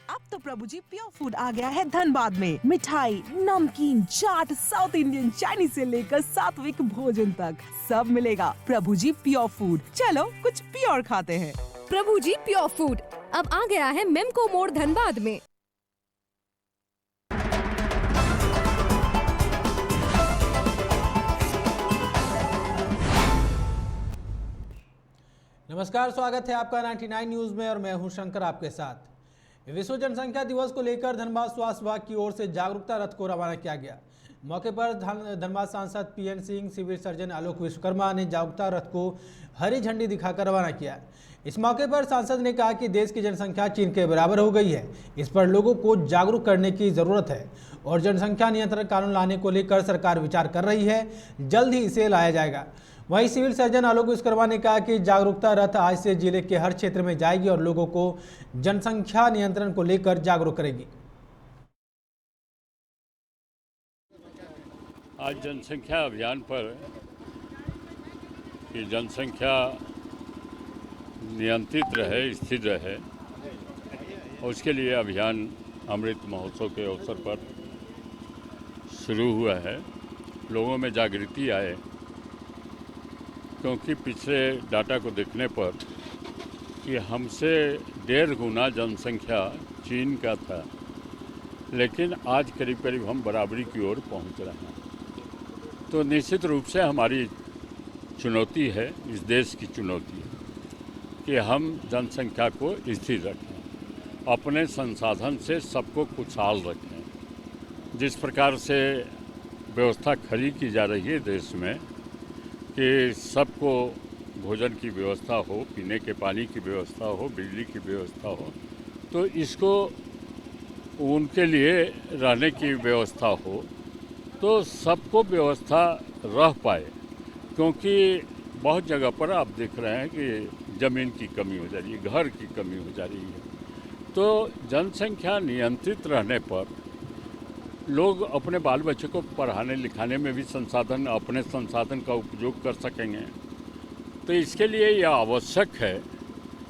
अब तो प्रभु जी pure food आ गया है धनबाद में। मिठाई, नमकीन, चाट, साउथ इंडियन, चाइनीज से लेकर सात्विक भोजन तक सब मिलेगा। प्रभु जी प्योर फूड, चलो कुछ प्योर खाते हैं। प्रभु जी प्योर फूड अब आ गया है मेमको मोड़ धनबाद में। नमस्कार, स्वागत है आपका 99 न्यूज में और मैं हूं शंकर आपके साथ। विश्व जनसंख्या दिवस को लेकर धनबाद स्वास्थ्य विभाग की ओर से जागरूकता रथ को रवाना किया गया। मौके पर धनबाद सांसद पीएन सिंह, सिविल सर्जन आलोक विश्वकर्मा ने जागरूकता रथ को हरी झंडी दिखाकर रवाना किया। इस मौके पर सांसद ने कहा कि देश की जनसंख्या चीन के बराबर हो गई है, इस पर लोगों को जागरूक करने की जरूरत है और जनसंख्या नियंत्रण कानून लाने को लेकर सरकार विचार कर रही है, जल्द ही इसे लाया जाएगा। वहीं सिविल सर्जन आलोक विश्वकर्मा ने कहा कि जागरूकता रथ आज से जिले के हर क्षेत्र में जाएगी और लोगों को जनसंख्या नियंत्रण को लेकर जागरूक करेगी। आज जनसंख्या अभियान पर कि जनसंख्या नियंत्रित रहे, स्थिर रहे, और उसके लिए अभियान अमृत महोत्सव के अवसर पर शुरू हुआ है। लोगों में जागृति आए, क्योंकि पिछले डाटा को देखने पर कि हमसे 1.5 गुना जनसंख्या चीन का था, लेकिन आज करीब करीब हम बराबरी की ओर पहुंच रहे हैं। तो निश्चित रूप से हमारी चुनौती है, इस देश की चुनौती है कि हम जनसंख्या को स्थिर रखें, अपने संसाधन से सबको खुशहाल रखें। जिस प्रकार से व्यवस्था खड़ी की जा रही है देश में कि सबको भोजन की व्यवस्था हो, पीने के पानी की व्यवस्था हो, बिजली की व्यवस्था हो, तो इसको उनके लिए रहने की व्यवस्था हो, तो सबको व्यवस्था रह पाए। क्योंकि बहुत जगह पर आप देख रहे हैं कि ज़मीन की कमी हो जा रही है, घर की कमी हो जा रही है। तो जनसंख्या नियंत्रित रहने पर लोग अपने बाल बच्चे को पढ़ाने लिखाने में भी संसाधन, अपने संसाधन का उपयोग कर सकेंगे। तो इसके लिए यह आवश्यक है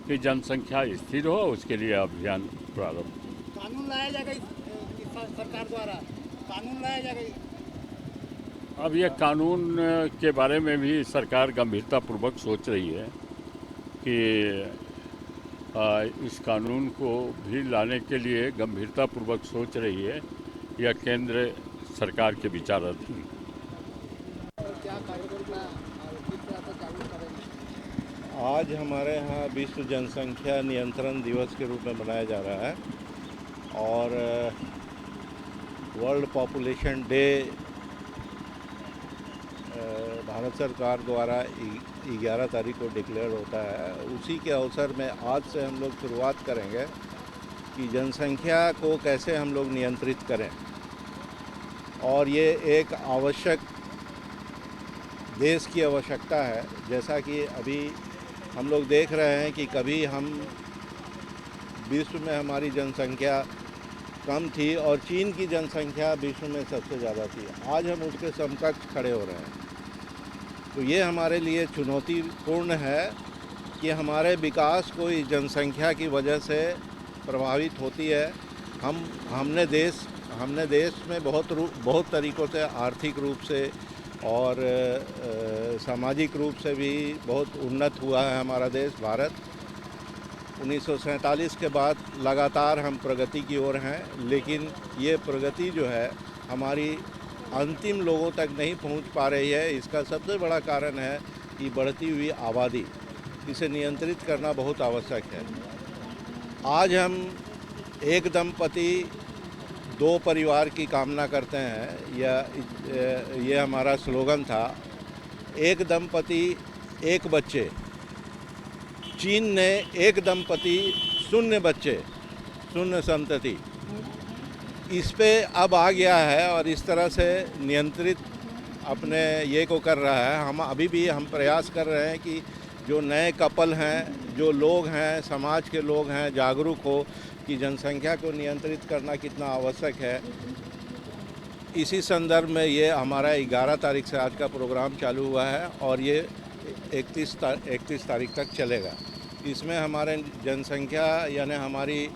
कि जनसंख्या स्थिर हो, उसके लिए अभियान प्रारंभ। कानून लाया जाएगा सरकार द्वारा, कानून लाया जाएगा। अब यह कानून के बारे में भी सरकार गंभीरतापूर्वक सोच रही है कि इस कानून को भी लाने के लिए गंभीरतापूर्वक सोच रही है। यह केंद्र सरकार के विचाराधीन। आज हमारे यहाँ विश्व जनसंख्या नियंत्रण दिवस के रूप में मनाया जा रहा है और वर्ल्ड पॉपुलेशन डे भारत सरकार द्वारा 11 तारीख को डिक्लेयर होता है। उसी के अवसर में आज से हम लोग शुरुआत करेंगे कि जनसंख्या को कैसे हम लोग नियंत्रित करें, और ये एक आवश्यक देश की आवश्यकता है। जैसा कि अभी हम लोग देख रहे हैं कि कभी हम विश्व में हमारी जनसंख्या कम थी और चीन की जनसंख्या विश्व में सबसे ज़्यादा थी, आज हम उसके समकक्ष खड़े हो रहे हैं। तो ये हमारे लिए चुनौतीपूर्ण है कि हमारे विकास को इस जनसंख्या की वजह से प्रभावित होती है। हमने देश में बहुत तरीक़ों से, आर्थिक रूप से और सामाजिक रूप से भी बहुत उन्नत हुआ है हमारा देश भारत। 1947 के बाद लगातार हम प्रगति की ओर हैं, लेकिन ये प्रगति जो है हमारी अंतिम लोगों तक नहीं पहुंच पा रही है। इसका सबसे बड़ा कारण है कि बढ़ती हुई आबादी, इसे नियंत्रित करना बहुत आवश्यक है। आज हम एक दंपति 2 परिवार की कामना करते हैं, ये हमारा स्लोगन था। एक दंपति एक बच्चे, चीन ने एक दंपति 0 बच्चे, 0 संतति, इस पे अब आ गया है और इस तरह से नियंत्रित अपने ये को कर रहा है। हम अभी भी प्रयास कर रहे हैं कि जो नए कपल हैं, जो लोग हैं, समाज के लोग हैं, जागरूक हो कि जनसंख्या को नियंत्रित करना कितना आवश्यक है। इसी संदर्भ में ये हमारा 11 तारीख से आज का प्रोग्राम चालू हुआ है और ये 31 तारीख तक चलेगा। इसमें हमारे जनसंख्या यानी हमारी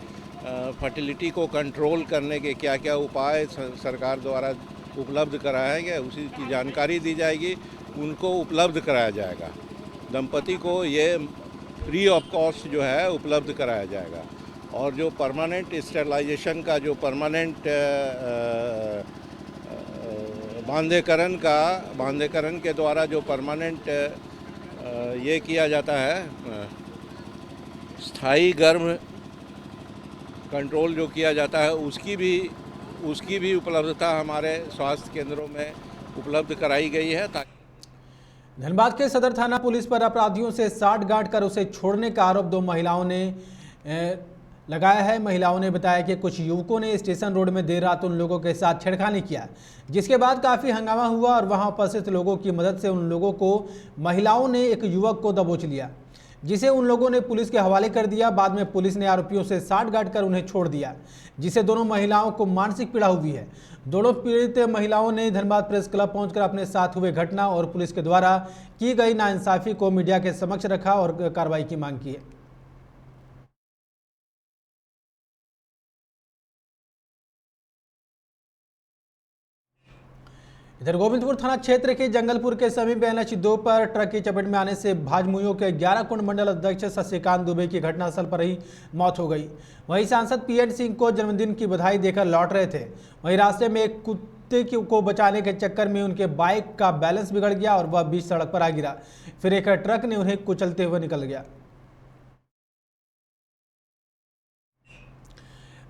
फर्टिलिटी को कंट्रोल करने के क्या क्या उपाय सरकार द्वारा उपलब्ध कराया गया, उसी की जानकारी दी जाएगी, उनको उपलब्ध कराया जाएगा। दंपति को ये फ्री ऑफ कॉस्ट जो है उपलब्ध कराया जाएगा। और जो परमानेंट स्टेरिलाइजेशन का जो परमानेंट बांधेकरण के द्वारा जो परमानेंट ये किया जाता है, स्थायी गर्भ कंट्रोल जो किया जाता है, उसकी भी उपलब्धता हमारे स्वास्थ्य केंद्रों में उपलब्ध कराई गई है। धनबाद के सदर थाना पुलिस पर अपराधियों से साठगांठ कर उसे छोड़ने का आरोप 2 महिलाओं ने लगाया है। महिलाओं ने बताया कि कुछ युवकों ने स्टेशन रोड में देर रात उन लोगों के साथ छेड़खानी किया, जिसके बाद काफ़ी हंगामा हुआ और वहां उपस्थित लोगों की मदद से उन लोगों को महिलाओं ने एक युवक को दबोच लिया, जिसे उन लोगों ने पुलिस के हवाले कर दिया। बाद में पुलिस ने आरोपियों से साठगांठ कर उन्हें छोड़ दिया, जिससे दोनों महिलाओं को मानसिक पीड़ा हुई है। दोनों पीड़ित महिलाओं ने धनबाद प्रेस क्लब पहुंचकर अपने साथ हुए घटना और पुलिस के द्वारा की गई नाइंसाफी को मीडिया के समक्ष रखा और कार्रवाई की मांग की है। इधर गोविंदपुर थाना क्षेत्र के जंगलपुर के समीप NH2 पर ट्रक की चपेट में आने से भाजमुइयों के 11 कुंड मंडल अध्यक्ष शशिकांत दुबे की घटनास्थल पर ही मौत हो गई। वहीं सांसद PN सिंह को जन्मदिन की बधाई देकर लौट रहे थे। वहीं रास्ते में एक कुत्ते को बचाने के चक्कर में उनके बाइक का बैलेंस बिगड़ गया और वह बीच सड़क पर आ गिरा। फिर एक ट्रक ने उन्हें कुचलते हुए निकल गया।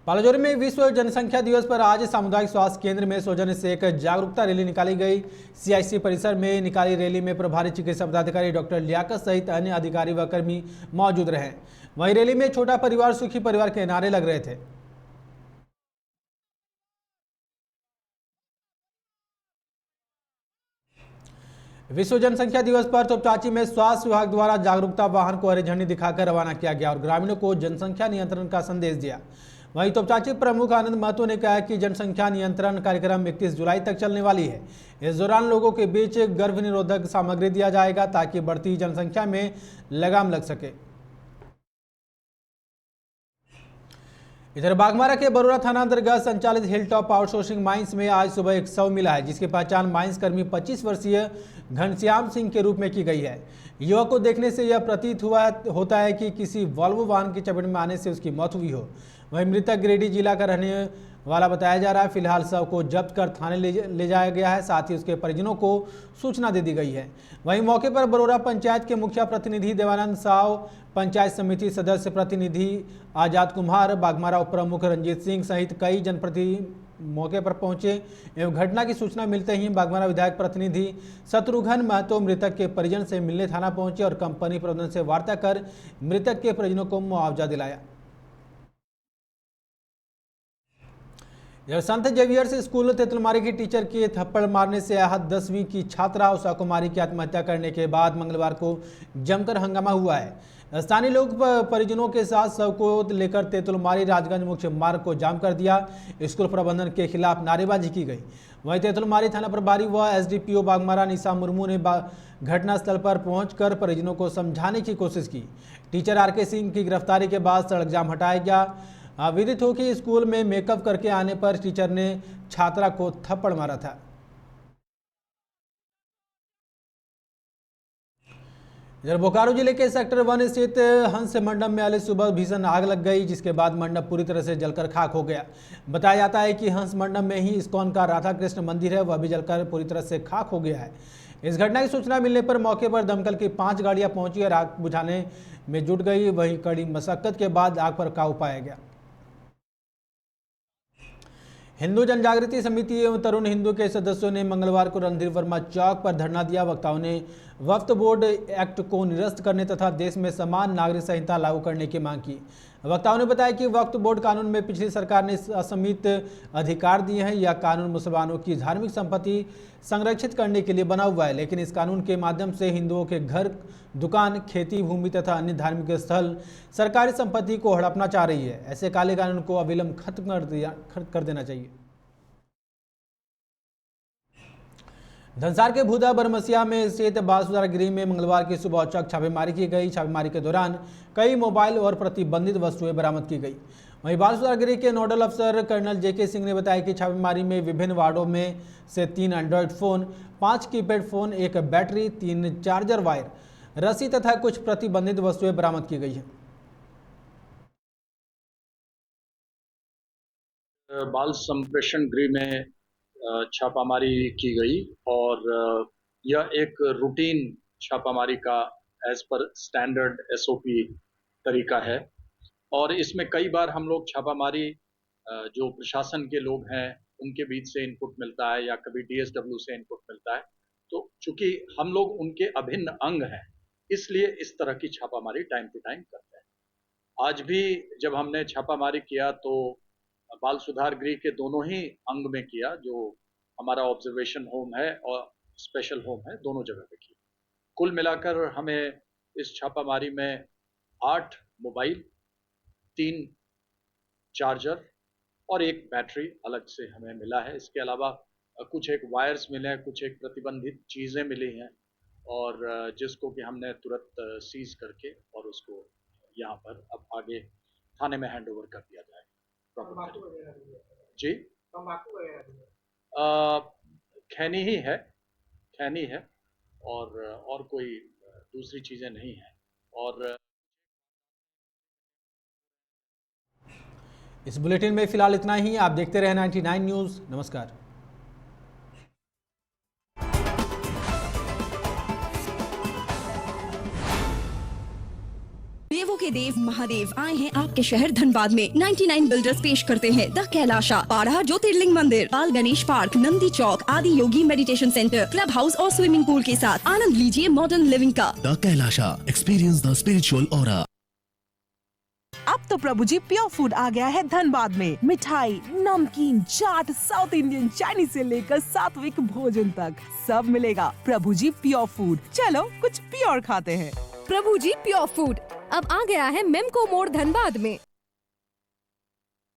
पालाजोरी में विश्व जनसंख्या दिवस पर आज सामुदायिक स्वास्थ्य केंद्र में सौजन्य से एक जागरूकता रैली निकाली गई। CIC परिसर में निकाली रैली में प्रभारी चिकित्सा पदाधिकारी डॉक्टर लियाकत सहित अन्य अधिकारी व कर्मी मौजूद रहे। वहीं रैली में छोटा परिवार सुखी परिवार के नारे लग रहे थे। विश्व जनसंख्या दिवस पर तोपचांची में स्वास्थ्य विभाग द्वारा जागरूकता वाहन को हरी झंडी दिखाकर रवाना किया गया और ग्रामीणों को जनसंख्या नियंत्रण का संदेश दिया। वहीं तोपचांची प्रमुख आनंद महतो ने कहा कि जनसंख्या नियंत्रण कार्यक्रम 31 जुलाई तक चलने वाली है। इस दौरान लोगों के बीच गर्भ निरोधक सामग्री दिया जाएगा ताकि बढ़ती जनसंख्या में लगाम लग सके। इधर बाघमारा के बरोरा थाना अंतर्गत संचालित हिलटॉप आउटसोर्सिंग माइंस में आज सुबह एक शव मिला है, जिसकी पहचान माइंस कर्मी 25 वर्षीय घनश्याम सिंह के रूप में की गई है। युवक को देखने से यह प्रतीत होता है कि किसी वॉल्वो वाहन की चपेट में आने से उसकी मौत हुई हो। वहीं मृतक गिरिडीह जिला का रहने वाला बताया जा रहा है। फिलहाल शव को जब्त कर थाने ले जाया गया है, साथ ही उसके परिजनों को सूचना दे दी गई है। वहीं मौके पर बरोरा पंचायत के मुखिया प्रतिनिधि देवानंद साव, पंचायत समिति सदस्य प्रतिनिधि आजाद कुमार, बाघमारा उप प्रमुख रंजीत सिंह सहित कई जनप्रतिनिधि मौके पर पहुंचे एवं घटना की सूचना मिलते ही बाघमारा विधायक प्रतिनिधि शत्रुघ्न महतो मृतक के परिजन से मिलने थाना पहुंचे और कंपनी प्रबंधन से वार्ता कर मृतक के परिजनों को मुआवजा दिलाया। संत जेवियर्स स्कूल तेतुलमारी की टीचर के थप्पड़ मारने से आहत 10वीं की छात्रा उषा कुमारी की आत्महत्या करने के बाद मंगलवार को जमकर हंगामा हुआ है। स्थानीय लोग परिजनों के साथ शव को लेकर तेतुलमारी राजगंज मुख्य मार्ग को जाम कर दिया। स्कूल प्रबंधन के खिलाफ नारेबाजी की गई। वहीं तेतुलमारी थाना प्रभारी व SDPO बाघमारा निशा मुर्मू ने घटनास्थल पर पहुंचकर परिजनों को समझाने की कोशिश की। टीचर RK सिंह की गिरफ्तारी के बाद सड़क जाम हटाया गया। विदित हो कि स्कूल में मेकअप करके आने पर टीचर ने छात्रा को थप्पड़ मारा था। इधर बोकारो जिले के सेक्टर 1 स्थित हंस मंडप में आज सुबह भीषण आग लग गई, जिसके बाद मंडप पूरी तरह से जलकर खाक हो गया। बताया जाता है कि हंस मंडप में ही इस्कॉन का राधा कृष्ण मंदिर है, वह भी जलकर पूरी तरह से खाक हो गया है। इस घटना की सूचना मिलने पर मौके पर दमकल की 5 गाड़ियां पहुंची और आग बुझाने में जुट गई। वहीं कड़ी मशक्कत के बाद आग पर काबू पाया गया। हिंदू जनजागृति समिति एवं तरुण हिंदू के सदस्यों ने मंगलवार को रणधीर वर्मा चौक पर धरना दिया। वक्ताओं ने वक्फ बोर्ड एक्ट को निरस्त करने तथा देश में समान नागरिक संहिता लागू करने की मांग की। वक्ताओं ने बताया कि वक्फ बोर्ड कानून में पिछली सरकार ने असीमित अधिकार दिए हैं। यह कानून मुसलमानों की धार्मिक संपत्ति संरक्षित करने के लिए बना हुआ है, लेकिन इस कानून के माध्यम से हिंदुओं के घर, दुकान, खेती, भूमि तथा अन्य धार्मिक स्थल सरकारी संपत्ति को हड़पना चाह रही है। ऐसे काले कानून को अविलंब खत्म कर देना चाहिए। धनसार के भूदा बरमसिया में स्थित बाल सुधार गृह में मंगलवार की सुबह औचक छापेमारी की गई। छापेमारी के दौरान कई मोबाइल और प्रतिबंधित वस्तुएं बरामद की गई। वहीं बाल सुधार गृह के नोडल अफसर कर्नल जेके सिंह ने बताया कि छापेमारी में विभिन्न वार्डों में से 3 Android phone, 5 keypad phone, 1 battery, 3 charger wire, रस्सी तथा कुछ प्रतिबंधित वस्तुएं बरामद की गई है। बाल संप्रेषण गृह में छापामारी की गई और यह एक रूटीन छापामारी का एज पर स्टैंडर्ड एसओपी तरीका है और इसमें कई बार हम लोग छापामारी जो प्रशासन के लोग हैं उनके बीच से इनपुट मिलता है या कभी डीएसडब्ल्यू से इनपुट मिलता है, तो चूंकि हम लोग उनके अभिन्न अंग हैं इसलिए इस तरह की छापामारी टाइम टू टाइम करते हैं। आज भी जब हमने छापामारी किया तो बाल सुधार गृह के दोनों ही अंग में किया, जो हमारा ऑब्जर्वेशन होम है और स्पेशल होम है, दोनों जगह पे किया। कुल मिलाकर हमें इस छापामारी में 8 मोबाइल, 3 चार्जर और 1 बैटरी अलग से हमें मिला है। इसके अलावा कुछ एक वायर्स मिले हैं, कुछ एक प्रतिबंधित चीज़ें मिली हैं और जिसको कि हमने तुरंत सीज करके और उसको यहाँ पर अब आगे थाने में हैंड ओवर कर दिया जाएगा। जी, खैनी ही है, खैनी है और कोई दूसरी चीज़ें नहीं हैं। और इस बुलेटिन में फिलहाल इतना ही। आप देखते रहे 99 न्यूज़। नमस्कार। देवों के देव महादेव आए हैं आपके शहर धनबाद में। 99 बिल्डर्स पेश करते हैं द कैलाशा, पाड़ा ज्योतिर्लिंग मंदिर, बाल गणेश पार्क, नंदी चौक, आदि योगी मेडिटेशन सेंटर, क्लब हाउस और स्विमिंग पूल के साथ आनंद लीजिए मॉडर्न लिविंग का। The Kailasa, experience the spiritual aura. अब तो प्रभु जी प्योर फूड आ गया है धनबाद में। मिठाई, नमकीन, चाट, साउथ इंडियन, चाइनीज से लेकर सात्विक भोजन तक सब मिलेगा प्रभु जी प्योर फूड। चलो कुछ प्योर खाते हैं। प्रभु जी प्योर फूड अब आ गया है मेमको मोड़ धनबाद में।